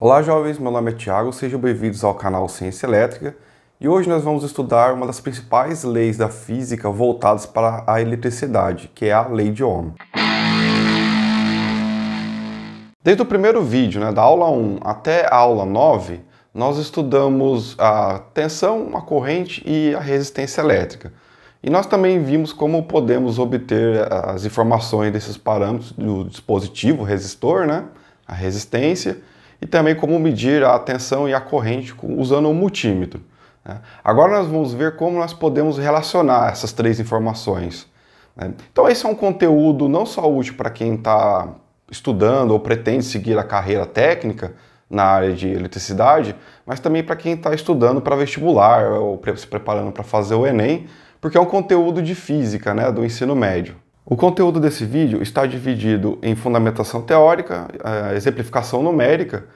Olá jovens, meu nome é Thiago, sejam bem-vindos ao canal Ciência Elétrica e hoje nós vamos estudar uma das principais leis da física voltadas para a eletricidade, que é a lei de Ohm. Desde o primeiro vídeo, da aula 1 até a aula 9, nós estudamos a tensão, a corrente e a resistência elétrica. E nós também vimos como podemos obter as informações desses parâmetros do dispositivo resistor, a resistência, e também como medir a tensão e a corrente usando um multímetro. Agora nós vamos ver como nós podemos relacionar essas três informações. Então esse é um conteúdo não só útil para quem está estudando ou pretende seguir a carreira técnica na área de eletricidade, mas também para quem está estudando para vestibular ou se preparando para fazer o Enem, porque é um conteúdo de física, do ensino médio. O conteúdo desse vídeo está dividido em fundamentação teórica, exemplificação numérica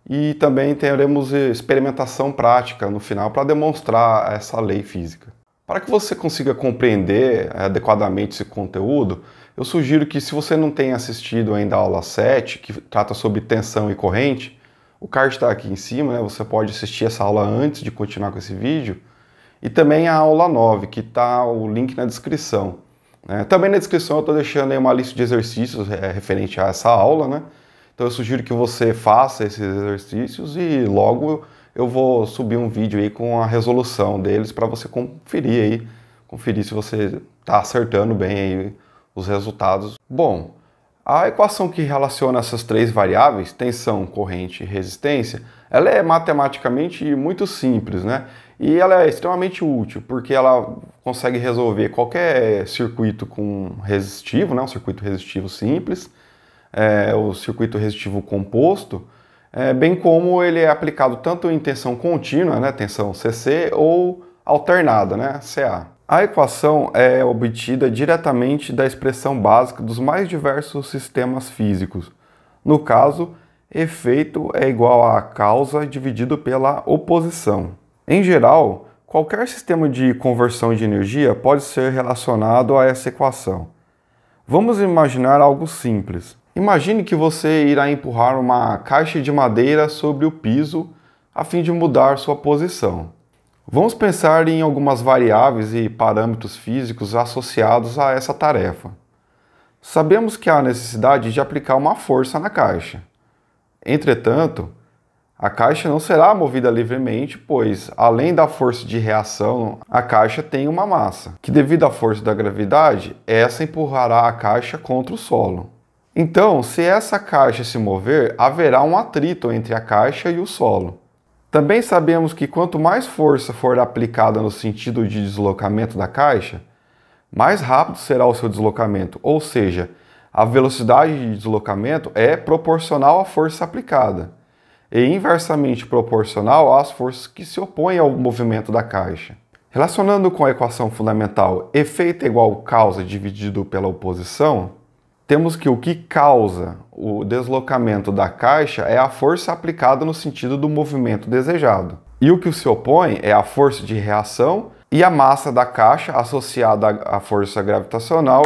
e também teremos experimentação prática no final para demonstrar essa lei física. Para que você consiga compreender adequadamente esse conteúdo, eu sugiro que, se você não tem assistido ainda a aula 7, que trata sobre tensão e corrente, o card está aqui em cima, você pode assistir essa aula antes de continuar com esse vídeo, e também a aula 9, que está o link na descrição. Também na descrição eu estou deixando aí uma lista de exercícios referente a essa aula, Então eu sugiro que você faça esses exercícios e logo eu vou subir um vídeo aí com a resolução deles para você conferir se você está acertando bem aí os resultados. Bom, a equação que relaciona essas três variáveis, tensão, corrente e resistência, ela é matematicamente muito simples, E ela é extremamente útil, porque ela consegue resolver qualquer circuito resistivo, um circuito resistivo simples, o circuito resistivo composto, bem como ele é aplicado tanto em tensão contínua, tensão CC, ou alternada, CA. A equação é obtida diretamente da expressão básica dos mais diversos sistemas físicos. No caso, efeito é igual a causa dividido pela oposição. Em geral, qualquer sistema de conversão de energia pode ser relacionado a essa equação. Vamos imaginar algo simples. Imagine que você irá empurrar uma caixa de madeira sobre o piso a fim de mudar sua posição. Vamos pensar em algumas variáveis e parâmetros físicos associados a essa tarefa. Sabemos que há necessidade de aplicar uma força na caixa. Entretanto, a caixa não será movida livremente, pois, além da força de reação, a caixa tem uma massa, que devido à força da gravidade, essa empurrará a caixa contra o solo. Então, se essa caixa se mover, haverá um atrito entre a caixa e o solo. Também sabemos que quanto mais força for aplicada no sentido de deslocamento da caixa, mais rápido será o seu deslocamento, ou seja, a velocidade de deslocamento é proporcional à força aplicada e inversamente proporcional às forças que se opõem ao movimento da caixa. Relacionando com a equação fundamental efeito é igual a causa dividido pela oposição, temos que o que causa o deslocamento da caixa é a força aplicada no sentido do movimento desejado. E o que se opõe é a força de reação e a massa da caixa associada à força gravitacional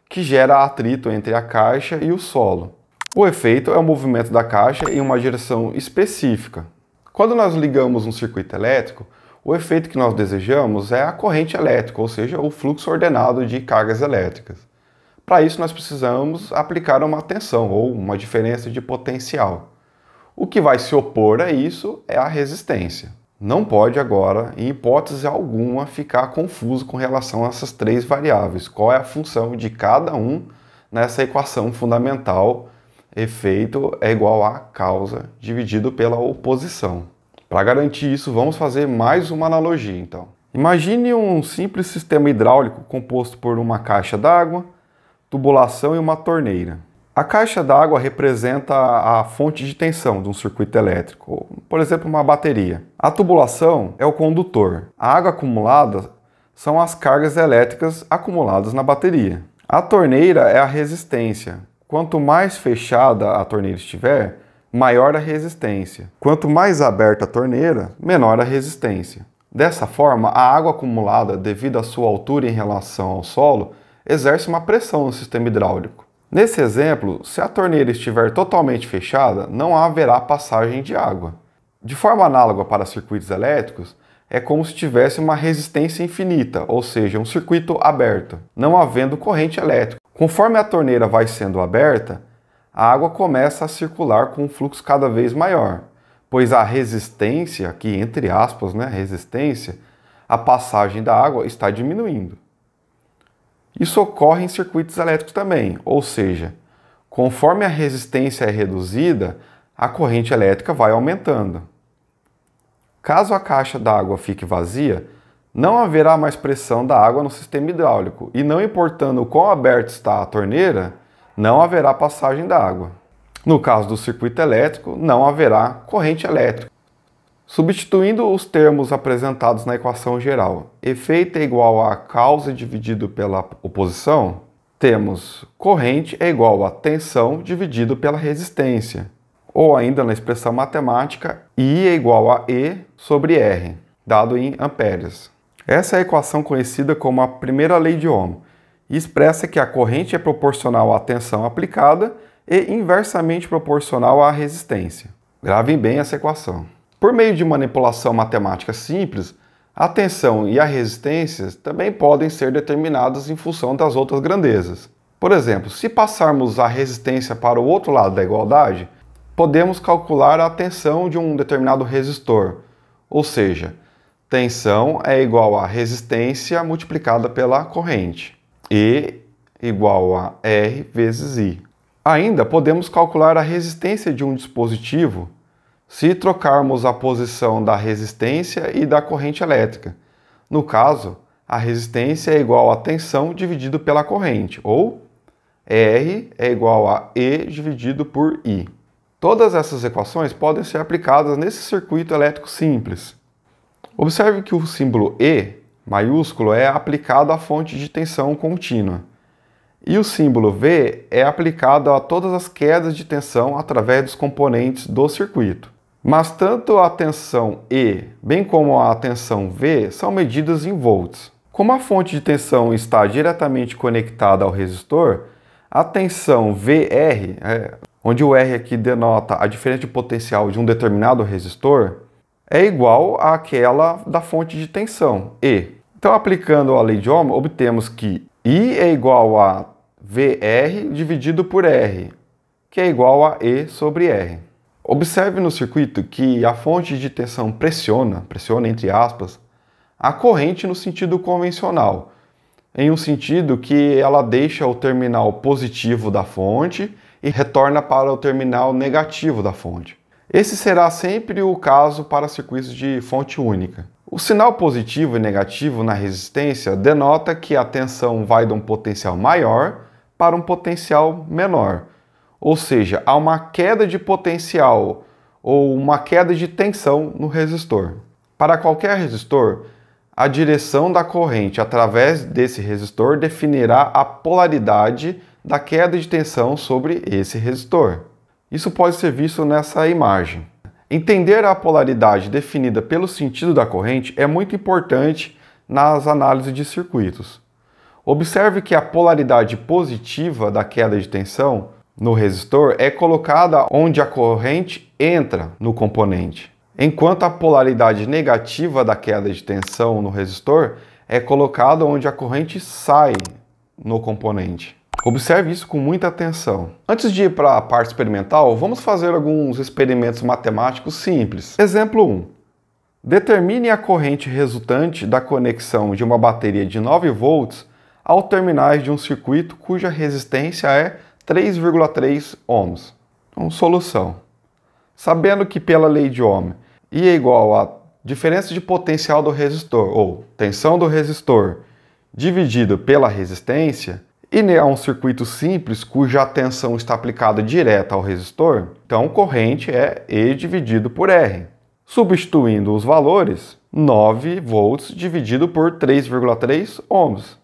que gera atrito entre a caixa e o solo. O efeito é o movimento da caixa em uma direção específica. Quando nós ligamos um circuito elétrico, o efeito que nós desejamos é a corrente elétrica, ou seja, o fluxo ordenado de cargas elétricas. Para isso nós precisamos aplicar uma tensão ou uma diferença de potencial. O que vai se opor a isso é a resistência. Não pode agora, em hipótese alguma, ficar confuso com relação a essas três variáveis. Qual é a função de cada um nessa equação fundamental? Efeito é igual a causa dividido pela oposição. Para garantir isso, vamos fazer mais uma analogia, então. Imagine um simples sistema hidráulico composto por uma caixa d'água, tubulação e uma torneira. A caixa d'água representa a fonte de tensão de um circuito elétrico, por exemplo, uma bateria. A tubulação é o condutor. A água acumulada são as cargas elétricas acumuladas na bateria. A torneira é a resistência. Quanto mais fechada a torneira estiver, maior a resistência. Quanto mais aberta a torneira, menor a resistência. Dessa forma, a água acumulada, devido à sua altura em relação ao solo, exerce uma pressão no sistema hidráulico. Nesse exemplo, se a torneira estiver totalmente fechada, não haverá passagem de água. De forma análoga para circuitos elétricos, é como se tivesse uma resistência infinita, ou seja, um circuito aberto, não havendo corrente elétrica. Conforme a torneira vai sendo aberta, a água começa a circular com um fluxo cada vez maior, pois a resistência, aqui entre aspas, resistência, a passagem da água está diminuindo. Isso ocorre em circuitos elétricos também, ou seja, conforme a resistência é reduzida, a corrente elétrica vai aumentando. Caso a caixa d'água fique vazia, não haverá mais pressão da água no sistema hidráulico e, não importando o quão aberta está a torneira, não haverá passagem da água. No caso do circuito elétrico, não haverá corrente elétrica. Substituindo os termos apresentados na equação geral, efeito é igual a causa dividido pela oposição, temos corrente é igual a tensão dividido pela resistência. Ou ainda na expressão matemática, I é igual a E sobre R, dado em amperes. Essa é a equação conhecida como a primeira lei de Ohm, e expressa que a corrente é proporcional à tensão aplicada e inversamente proporcional à resistência. Gravem bem essa equação. Por meio de manipulação matemática simples, a tensão e a resistência também podem ser determinadas em função das outras grandezas. Por exemplo, se passarmos a resistência para o outro lado da igualdade, podemos calcular a tensão de um determinado resistor, ou seja, tensão é igual a resistência multiplicada pela corrente, E igual a R vezes I. Ainda podemos calcular a resistência de um dispositivo se trocarmos a posição da resistência e da corrente elétrica. No caso, a resistência é igual a tensão dividido pela corrente, ou R é igual a E dividido por I. Todas essas equações podem ser aplicadas nesse circuito elétrico simples. Observe que o símbolo E maiúsculo é aplicado à fonte de tensão contínua, e o símbolo V é aplicado a todas as quedas de tensão através dos componentes do circuito. Mas tanto a tensão E, bem como a tensão V, são medidas em volts. Como a fonte de tensão está diretamente conectada ao resistor, a tensão VR, onde o R aqui denota a diferença de potencial de um determinado resistor, é igual àquela da fonte de tensão, E. Então, aplicando a lei de Ohm, obtemos que I é igual a VR dividido por R, que é igual a E sobre R. Observe no circuito que a fonte de tensão pressiona entre aspas, a corrente no sentido convencional, em um sentido que ela deixa o terminal positivo da fonte e retorna para o terminal negativo da fonte. Esse será sempre o caso para circuitos de fonte única. O sinal positivo e negativo na resistência denota que a tensão vai de um potencial maior para um potencial menor. Ou seja, há uma queda de potencial ou uma queda de tensão no resistor. Para qualquer resistor, a direção da corrente através desse resistor definirá a polaridade da queda de tensão sobre esse resistor. Isso pode ser visto nessa imagem. Entender a polaridade definida pelo sentido da corrente é muito importante nas análises de circuitos. Observe que a polaridade positiva da queda de tensão no resistor é colocada onde a corrente entra no componente, enquanto a polaridade negativa da queda de tensão no resistor é colocada onde a corrente sai no componente. Observe isso com muita atenção. Antes de ir para a parte experimental, vamos fazer alguns experimentos matemáticos simples. Exemplo 1. Determine a corrente resultante da conexão de uma bateria de 9 volts aos terminais de um circuito cuja resistência é 3,3 ohms. Então, solução. Sabendo que pela lei de Ohm, I é igual a diferença de potencial do resistor, ou tensão do resistor, dividido pela resistência, e é um circuito simples cuja tensão está aplicada direta ao resistor, então corrente é E dividido por R. Substituindo os valores, 9 volts dividido por 3,3 ohms.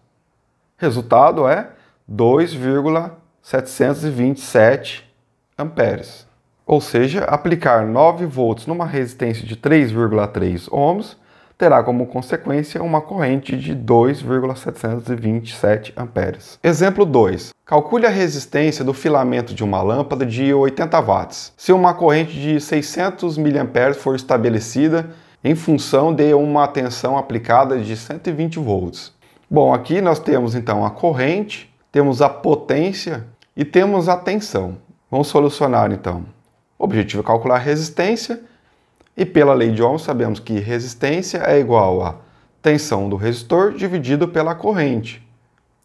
Resultado é 2,727 amperes. Ou seja, aplicar 9 volts numa resistência de 3,3 ohms terá como consequência uma corrente de 2,727 amperes. Exemplo 2. Calcule a resistência do filamento de uma lâmpada de 80 watts, se uma corrente de 600 mA for estabelecida em função de uma tensão aplicada de 120 volts. Bom, aqui nós temos então a corrente, temos a potência e temos a tensão. Vamos solucionar então. O objetivo é calcular a resistência. E pela lei de Ohm sabemos que resistência é igual a tensão do resistor dividido pela corrente,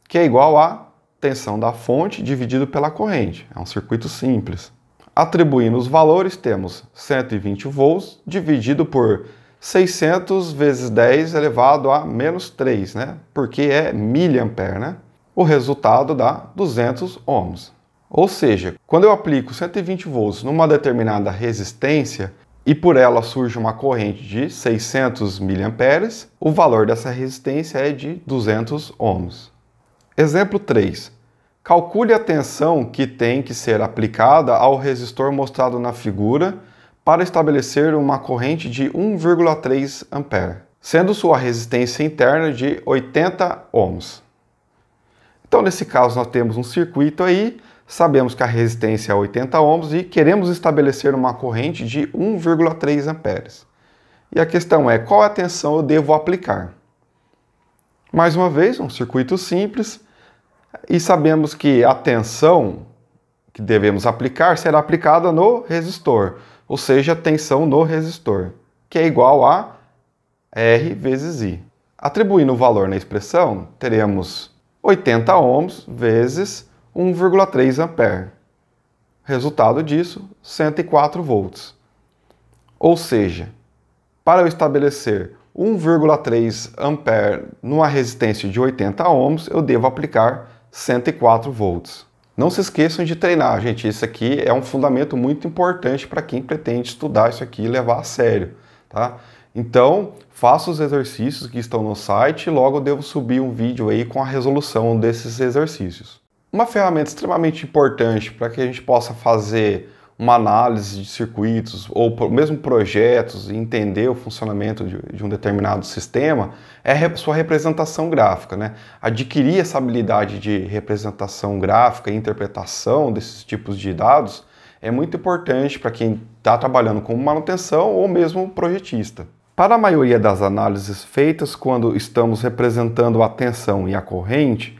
que é igual a tensão da fonte dividido pela corrente. É um circuito simples. Atribuindo os valores, temos 120 volts dividido por 600 vezes 10 elevado a menos 3, né? Porque é miliampere, né? O resultado dá 200 ohms. Ou seja, quando eu aplico 120 volts numa determinada resistência, e por ela surge uma corrente de 600 mA, o valor dessa resistência é de 200 ohms. Exemplo 3. Calcule a tensão que tem que ser aplicada ao resistor mostrado na figura para estabelecer uma corrente de 1,3 A, sendo sua resistência interna de 80 ohms. Então, nesse caso, nós temos um circuito aí. Sabemos que a resistência é 80 ohms e queremos estabelecer uma corrente de 1,3 amperes. E a questão é, qual a tensão eu devo aplicar? Mais uma vez, um circuito simples, e sabemos que a tensão que devemos aplicar será aplicada no resistor, ou seja, a tensão no resistor, que é igual a R vezes I. Atribuindo o valor na expressão, teremos 80 ohms vezes 1,3 ampere. Resultado disso, 104 volts. Ou seja, para eu estabelecer 1,3 ampere numa resistência de 80 ohms, eu devo aplicar 104 volts. Não se esqueçam de treinar, gente. Isso aqui é um fundamento muito importante para quem pretende estudar isso aqui e levar a sério, tá? Então, faça os exercícios que estão no site e logo eu devo subir um vídeo aí com a resolução desses exercícios. Uma ferramenta extremamente importante para que a gente possa fazer uma análise de circuitos ou mesmo projetos e entender o funcionamento de um determinado sistema é a sua representação gráfica, né? Adquirir essa habilidade de representação gráfica e interpretação desses tipos de dados é muito importante para quem está trabalhando com manutenção ou mesmo projetista. Para a maioria das análises feitas quando estamos representando a tensão e a corrente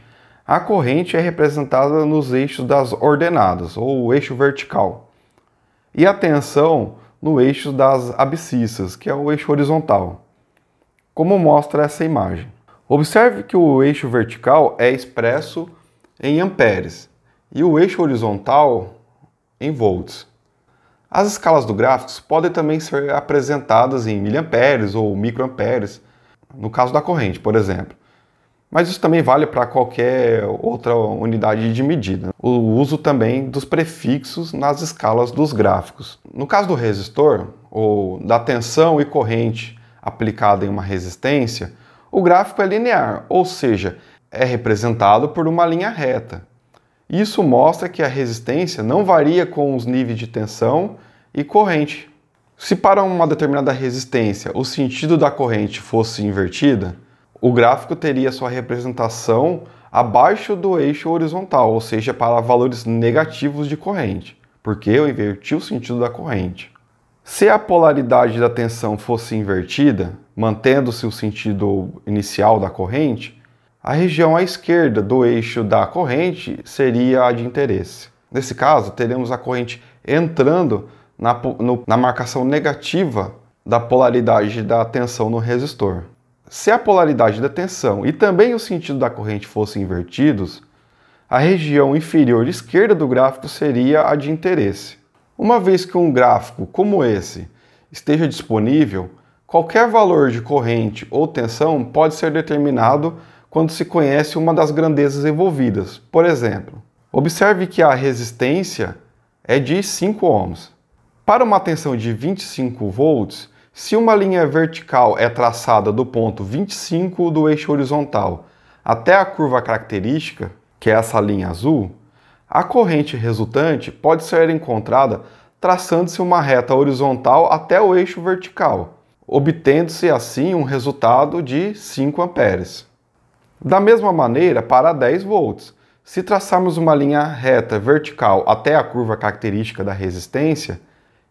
é representada nos eixos das ordenadas, ou o eixo vertical, e a tensão no eixo das abscissas, que é o eixo horizontal, como mostra essa imagem. Observe que o eixo vertical é expresso em amperes e o eixo horizontal em volts. As escalas do gráfico podem também ser apresentadas em miliamperes ou microamperes, no caso da corrente, por exemplo. Mas isso também vale para qualquer outra unidade de medida. O uso também dos prefixos nas escalas dos gráficos. No caso do resistor, ou da tensão e corrente aplicada em uma resistência, o gráfico é linear, ou seja, é representado por uma linha reta. Isso mostra que a resistência não varia com os níveis de tensão e corrente. Se para uma determinada resistência o sentido da corrente fosse invertida, o gráfico teria sua representação abaixo do eixo horizontal, ou seja, para valores negativos de corrente, porque eu inverti o sentido da corrente. Se a polaridade da tensão fosse invertida, mantendo-se o sentido inicial da corrente, a região à esquerda do eixo da corrente seria a de interesse. Nesse caso, teremos a corrente entrando na marcação negativa da polaridade da tensão no resistor. Se a polaridade da tensão e também o sentido da corrente fossem invertidos, a região inferior esquerda do gráfico seria a de interesse. Uma vez que um gráfico como esse esteja disponível, qualquer valor de corrente ou tensão pode ser determinado quando se conhece uma das grandezas envolvidas. Por exemplo, observe que a resistência é de 5 ohms. Para uma tensão de 25 volts, se uma linha vertical é traçada do ponto 25 do eixo horizontal até a curva característica, que é essa linha azul, a corrente resultante pode ser encontrada traçando-se uma reta horizontal até o eixo vertical. obtendo-se assim um resultado de 5 amperes. Da mesma maneira, para 10 volts, se traçarmos uma linha reta vertical até a curva característica da resistência,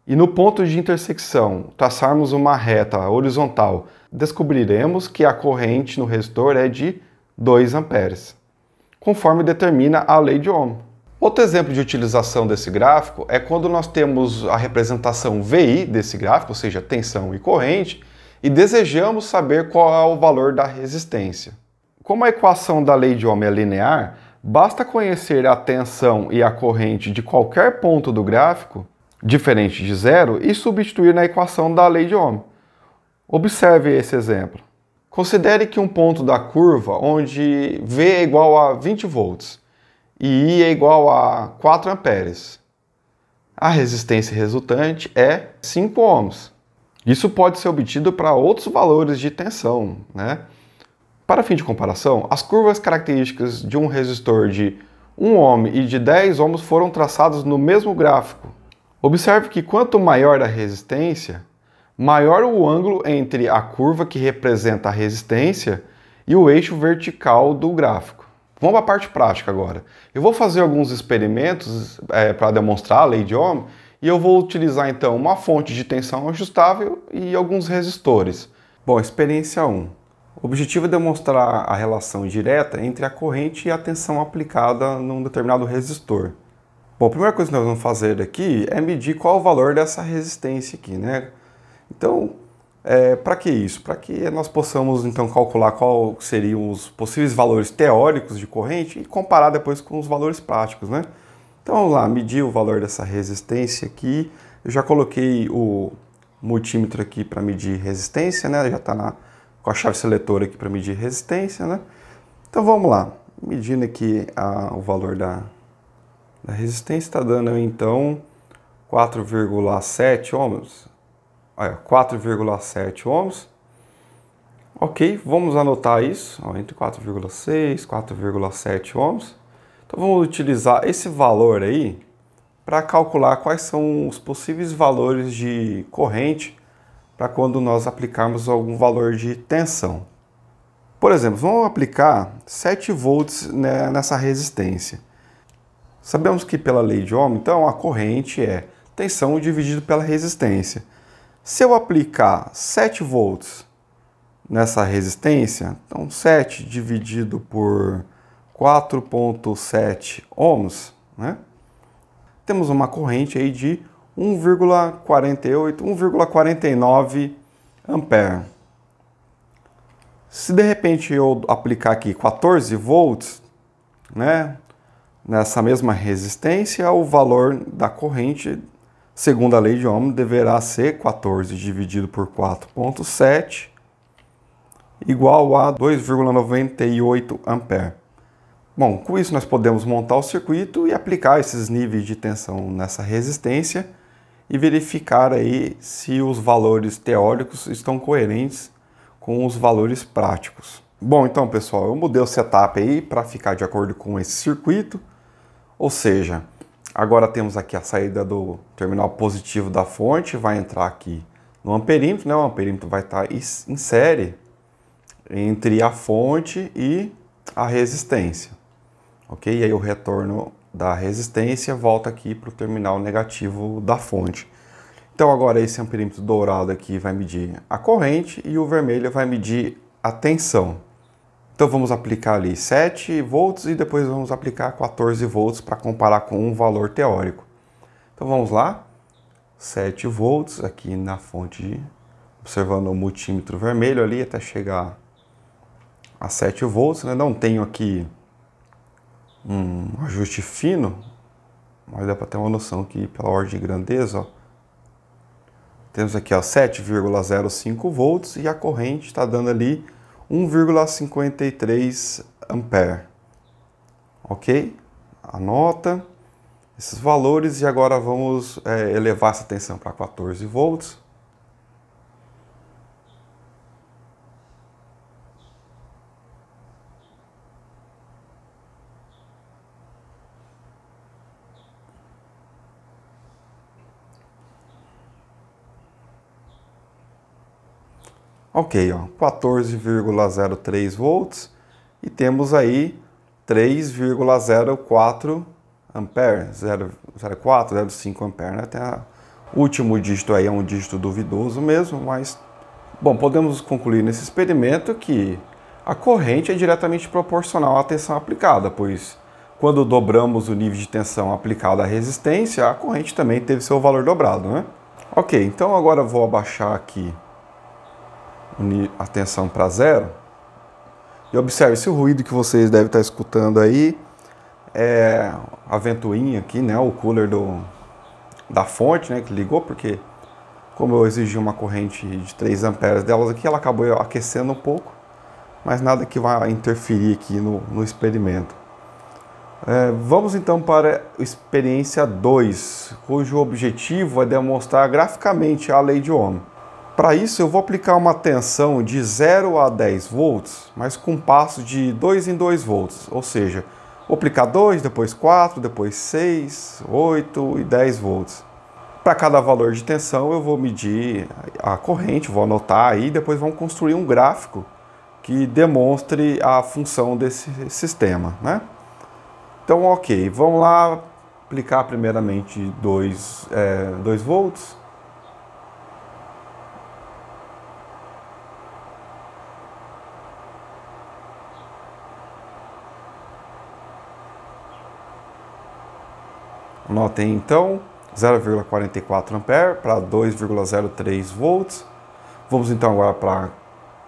e no ponto de intersecção traçarmos uma reta horizontal, descobriremos que a corrente no resistor é de 2 amperes, conforme determina a lei de Ohm. Outro exemplo de utilização desse gráfico é quando nós temos a representação VI desse gráfico, ou seja, tensão e corrente, e desejamos saber qual é o valor da resistência. Como a equação da lei de Ohm é linear, basta conhecer a tensão e a corrente de qualquer ponto do gráfico, diferente de zero, e substituir na equação da lei de Ohm. Observe esse exemplo. Considere que um ponto da curva onde V é igual a 20 volts e I é igual a 4 amperes. A resistência resultante é 5 ohms. Isso pode ser obtido para outros valores de tensão, né? Para fim de comparação, as curvas características de um resistor de 1 ohm e de 10 ohms foram traçadas no mesmo gráfico. Observe que quanto maior a resistência, maior o ângulo entre a curva que representa a resistência e o eixo vertical do gráfico. Vamos à parte prática agora. Eu vou fazer alguns experimentos para demonstrar a lei de Ohm e eu vou utilizar então uma fonte de tensão ajustável e alguns resistores. Bom, experiência 1. O objetivo é demonstrar a relação direta entre a corrente e a tensão aplicada num determinado resistor. Bom, a primeira coisa que nós vamos fazer aqui é medir qual é o valor dessa resistência aqui, né? Então, para que isso? Para que nós possamos então calcular qual seriam os possíveis valores teóricos de corrente e comparar depois com os valores práticos, né? Então vamos lá, medir o valor dessa resistência aqui. Eu já coloquei o multímetro aqui para medir resistência, né? Já está com a chave seletora aqui para medir resistência, né? Então vamos lá, medindo aqui o valor da resistência, está dando então 4,7 ohms. 4,7 ohms. Ok, vamos anotar isso, entre 4,6 e 4,7 ohms. Então vamos utilizar esse valor aí para calcular quais são os possíveis valores de corrente para quando nós aplicarmos algum valor de tensão. Por exemplo, vamos aplicar 7 volts nessa resistência. Sabemos que pela lei de Ohm, então, a corrente é tensão dividido pela resistência. Se eu aplicar 7 volts nessa resistência, então 7 dividido por 4,7 ohms, né? Temos uma corrente aí de 1,48, 1,49 ampere. Se de repente eu aplicar aqui 14 volts, né, nessa mesma resistência, o valor da corrente, segundo a lei de Ohm, deverá ser 14 dividido por 4,7 igual a 2,98 ampere. Bom, com isso nós podemos montar o circuito e aplicar esses níveis de tensão nessa resistência e verificar aí se os valores teóricos estão coerentes com os valores práticos. Bom, então pessoal, eu mudei o setup aí para ficar de acordo com esse circuito, ou seja, agora temos aqui a saída do terminal positivo da fonte, vai entrar aqui no amperímetro, né? O amperímetro vai estar em série entre a fonte e a resistência, ok? E aí o retorno da resistência volta aqui para o terminal negativo da fonte. Então agora esse amperímetro dourado aqui vai medir a corrente e o vermelho vai medir a tensão. Então vamos aplicar ali 7 volts e depois vamos aplicar 14 volts para comparar com um valor teórico. Então vamos lá, 7 volts aqui na fonte, observando o multímetro vermelho ali até chegar a 7 volts, né? Não tenho aqui um ajuste fino, mas dá para ter uma noção aqui pela ordem de grandeza, ó. Temos aqui 7,05 volts e a corrente está dando ali 1,53 ampere. Ok? Anota esses valores e agora vamos elevar essa tensão para 14 volts. Ok, ó, 14,03 volts e temos aí 3,04 ampere, 0,04, 0,5 ampere, né? Tem o último dígito aí é um dígito duvidoso mesmo, mas bom, podemos concluir nesse experimento que a corrente é diretamente proporcional à tensão aplicada, pois quando dobramos o nível de tensão aplicado à resistência, a corrente também teve seu valor dobrado, né? Ok, então agora eu vou abaixar aqui a tensão para zero. E observe, esse ruído que vocês devem estar escutando aí é a ventoinha aqui, né? O cooler da fonte, né? Que ligou, porque como eu exigi uma corrente de 3 amperes delas aqui, ela acabou aquecendo um pouco, mas nada que vá interferir aqui no experimento. Vamos então para a experiência 2, cujo objetivo é demonstrar graficamente a lei de Ohm. Para isso eu vou aplicar uma tensão de 0 a 10 volts, mas com passo de 2 em 2 volts, ou seja, vou aplicar 2, depois 4, depois 6, 8 e 10 volts. Para cada valor de tensão eu vou medir a corrente, vou anotar aí, depois vamos construir um gráfico que demonstre a função desse sistema, né? Então, ok, vamos lá aplicar primeiramente 2 volts. Anotem então 0,44 ampere para 2,03 volts. Vamos então agora para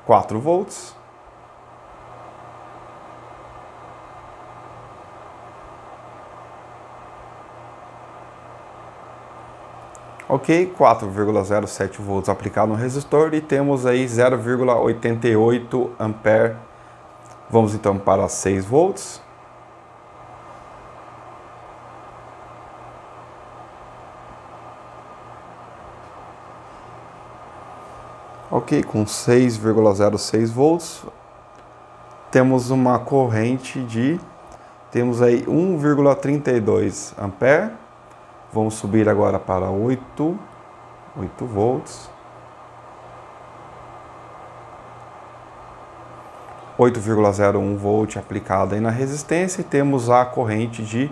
4 volts. Ok, 4,07 volts aplicado no resistor e temos aí 0,88 ampere. Vamos então para 6 volts. Ok, com 6,06 volts, temos uma corrente temos aí 1,32 ampere. Vamos subir agora para 8 volts. 8,01 volt aplicada aí na resistência e temos a corrente de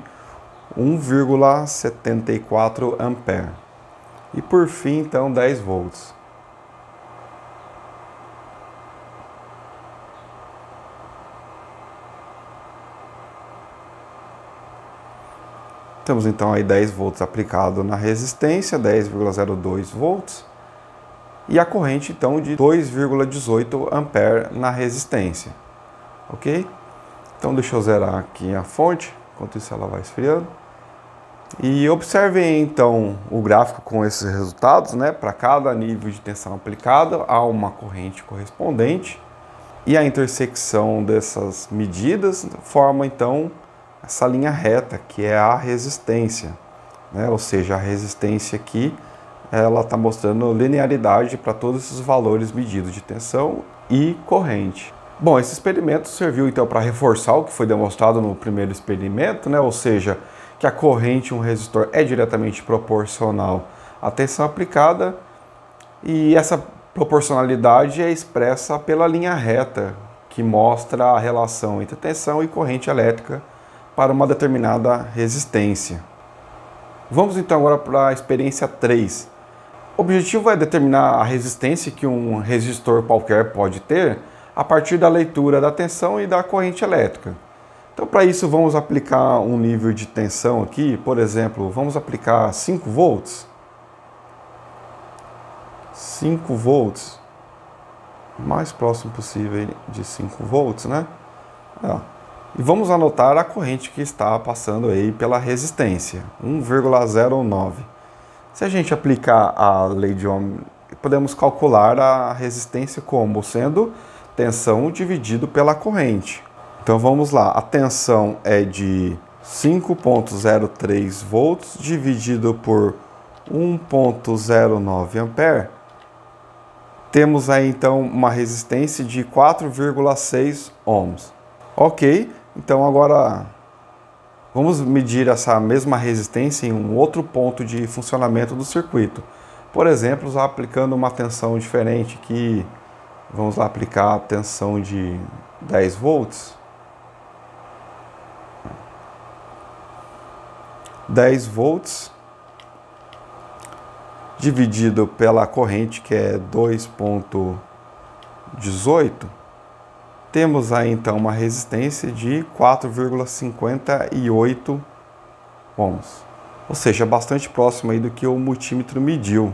1,74 ampere. E por fim, então, 10 volts. Temos então aí 10 volts aplicado na resistência, 10,02 volts. E a corrente então de 2,18 ampere na resistência. Ok? Então deixa eu zerar aqui a fonte, enquanto isso ela vai esfriando. E observem então o gráfico com esses resultados, né? Para cada nível de tensão aplicada há uma corrente correspondente. E a intersecção dessas medidas forma então essa linha reta, que é a resistência, né? Ou seja, a resistência aqui, ela está mostrando linearidade para todos esses valores medidos de tensão e corrente. Bom, esse experimento serviu então para reforçar o que foi demonstrado no primeiro experimento, né? Ou seja, que a corrente em um resistor é diretamente proporcional à tensão aplicada e essa proporcionalidade é expressa pela linha reta, que mostra a relação entre tensão e corrente elétrica para uma determinada resistência. Vamos então agora para a experiência 3. O objetivo é determinar a resistência que um resistor qualquer pode ter a partir da leitura da tensão e da corrente elétrica. Então, para isso, vamos aplicar um nível de tensão aqui, por exemplo, vamos aplicar 5 volts. 5 volts, o mais próximo possível de 5 volts, né? E vamos anotar a corrente que está passando aí pela resistência, 1,09. Se a gente aplicar a lei de Ohm, podemos calcular a resistência como sendo tensão dividido pela corrente. Então vamos lá, a tensão é de 5,03 volts dividido por 1,09 ampere. Temos aí então uma resistência de 4,6 ohms. Ok, então agora vamos medir essa mesma resistência em um outro ponto de funcionamento do circuito. Por exemplo, aplicando uma tensão diferente aqui, Vamos lá aplicar a tensão de 10 volts. 10 volts dividido pela corrente, que é 2,18, temos aí então uma resistência de 4,58 ohms, ou seja, bastante próximo aí do que o multímetro mediu.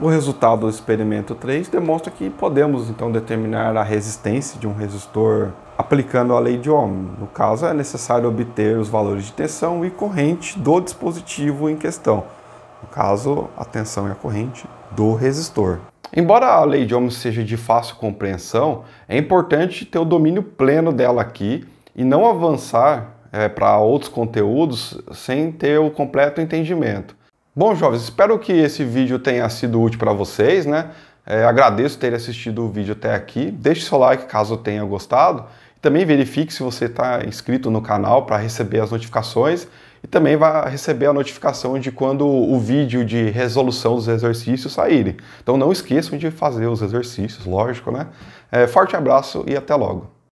O resultado do experimento 3 demonstra que podemos então determinar a resistência de um resistor aplicando a lei de Ohm. No caso, é necessário obter os valores de tensão e corrente do dispositivo em questão. No caso, a tensão e a corrente do resistor. Embora a lei de Ohm seja de fácil compreensão, é importante ter o domínio pleno dela aqui e não avançar para outros conteúdos sem ter o completo entendimento. Bom, jovens, espero que esse vídeo tenha sido útil para vocês, né? Agradeço ter assistido o vídeo até aqui. Deixe seu like caso tenha gostado. Também verifique se você está inscrito no canal para receber as notificações e também vai receber a notificação de quando o vídeo de resolução dos exercícios saírem. Então não esqueçam de fazer os exercícios, lógico, né? Forte abraço e até logo!